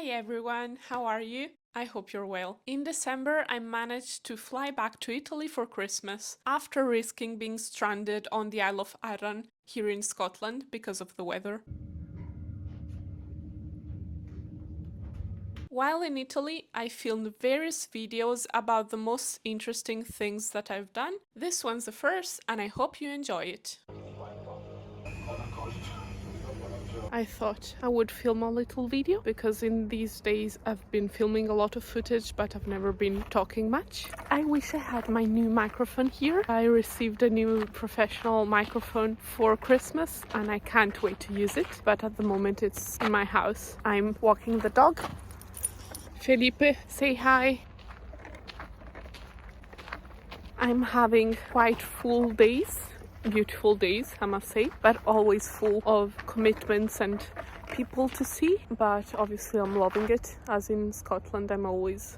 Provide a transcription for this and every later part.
Hi everyone, how are you? I hope you're well. In December, I managed to fly back to Italy for Christmas after risking being stranded on the Isle of Arran here in Scotland because of the weather. While in Italy, I filmed various videos about the most interesting things that I've done. This one's the first, and I hope you enjoy it. I thought I would film a little video because in these days I've been filming a lot of footage but I've never been talking much. I wish I had my new microphone here. I received a new professional microphone for Christmas and I can't wait to use it, but at the moment it's in my house. I'm walking the dog. Felipe, say hi. I'm having quite full days. Beautiful days, I must say, but always full of commitments and people to see. But obviously I'm loving it. As in Scotland, I'm always,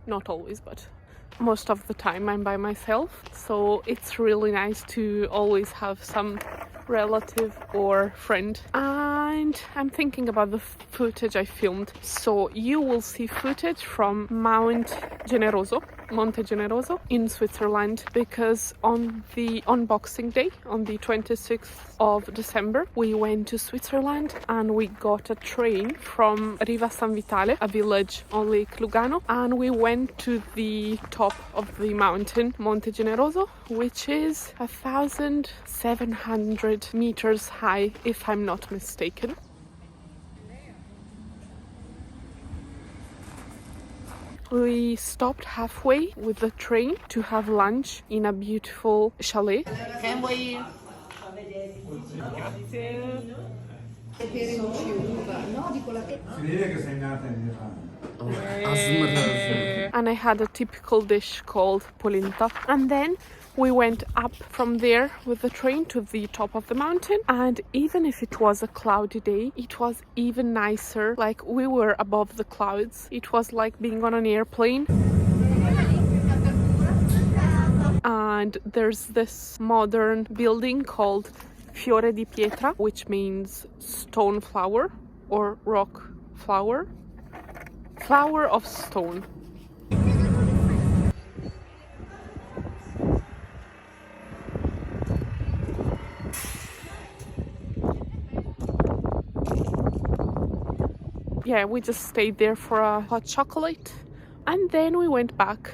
not always, but most of the time I'm by myself. So it's really nice to always have some relative or friend. And I'm thinking about the footage I filmed. So you will see footage from Monte Generoso in Switzerland, because on Boxing Day, on the 26th of December, we went to Switzerland and we got a train from Riva San Vitale, a village on Lake Lugano, and we went to the top of the mountain, Monte Generoso, which is 1,700 meters high, if I'm not mistaken. We stopped halfway with the train to have lunch in a beautiful chalet. Can we? And I had a typical dish called polenta. And then we went up from there with the train to the top of the mountain. And even if it was a cloudy day, it was even nicer. Like, we were above the clouds. It was like being on an airplane. And there's this modern building called Fiore di Pietra, which means stone flower or rock flower. Flower of stone. Yeah, we just stayed there for a hot chocolate and then we went back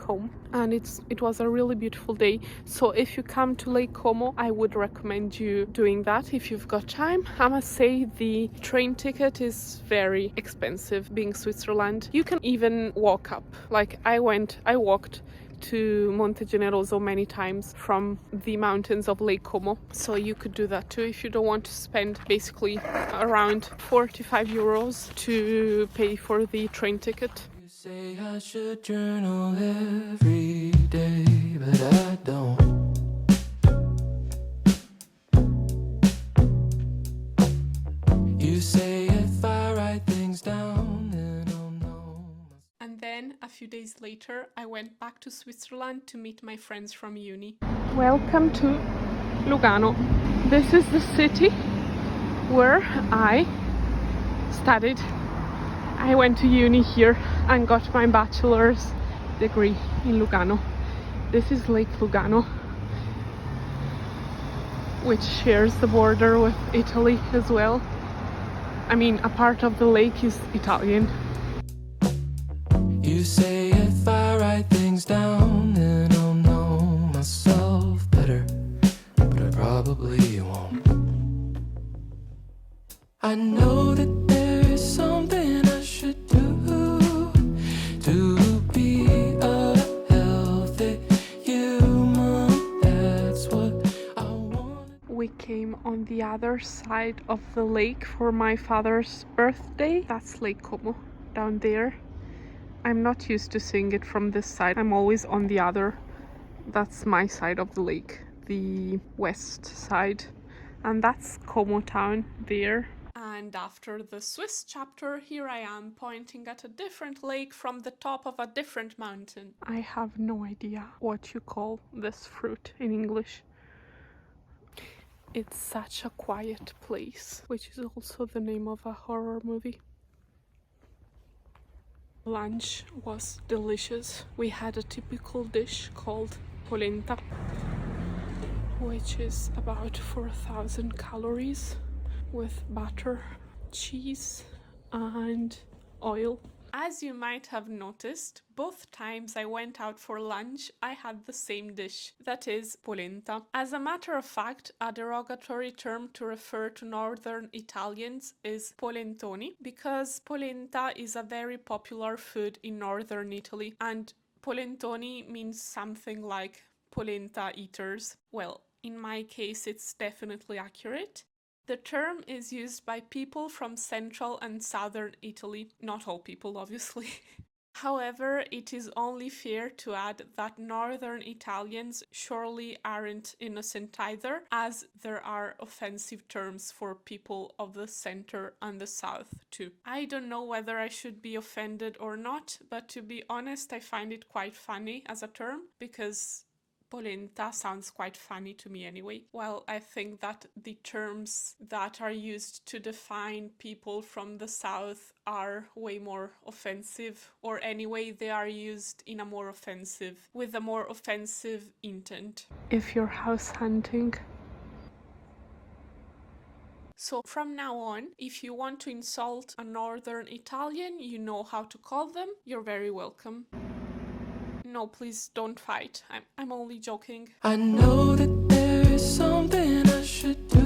home, and it was a really beautiful day. So if you come to Lake Como, I would recommend you doing that if you've got time. I must say the train ticket is very expensive. Being Switzerland, you can even walk up. Like, I walked to Monte Generoso many times from the mountains of Lake Como, so you could do that too if you don't want to spend basically around 45 euros to pay for the train ticket. You say I should journal every day, but I don't. You say if I write things down, then I'll know. And then a few days later, I went back to Switzerland to meet my friends from uni. Welcome to Lugano. This is the city where I studied. I went to uni here and got my bachelor's degree in Lugano. This is Lake Lugano, which shares the border with Italy as well. I mean, a part of the lake is Italian. You say if I write things down, then I'll know myself better, but I probably won't. I know that there is something I should do to be a healthy human. That's what I want. We came on the other side of the lake for my father's birthday. That's Lake Como, down there. I'm not used to seeing it from this side. I'm always on the other. That's my side of the lake, the west side. And that's Como town there. And after the Swiss chapter, here I am pointing at a different lake from the top of a different mountain. I have no idea what you call this fruit in English. It's such a quiet place, which is also the name of a horror movie. Lunch was delicious. We had a typical dish called polenta, which is about 4,000 calories with butter, cheese, and oil. As you might have noticed, both times I went out for lunch, I had the same dish, that is, polenta. As a matter of fact, a derogatory term to refer to northern Italians is polentoni, because polenta is a very popular food in northern Italy, and polentoni means something like polenta eaters. Well, in my case, it's definitely accurate. The term is used by people from central and southern Italy, not all people, obviously. However, it is only fair to add that northern Italians surely aren't innocent either, as there are offensive terms for people of the center and the south too. I don't know whether I should be offended or not, but to be honest, I find it quite funny as a term, because polenta sounds quite funny to me anyway. Well, I think that the terms that are used to define people from the south are way more offensive, or anyway, they are used in a more offensive, with a more offensive intent. If you're house hunting. So from now on, if you want to insult a northern Italian, you know how to call them. You're very welcome. No, please don't fight. I'm only joking. I know that there is something I should do.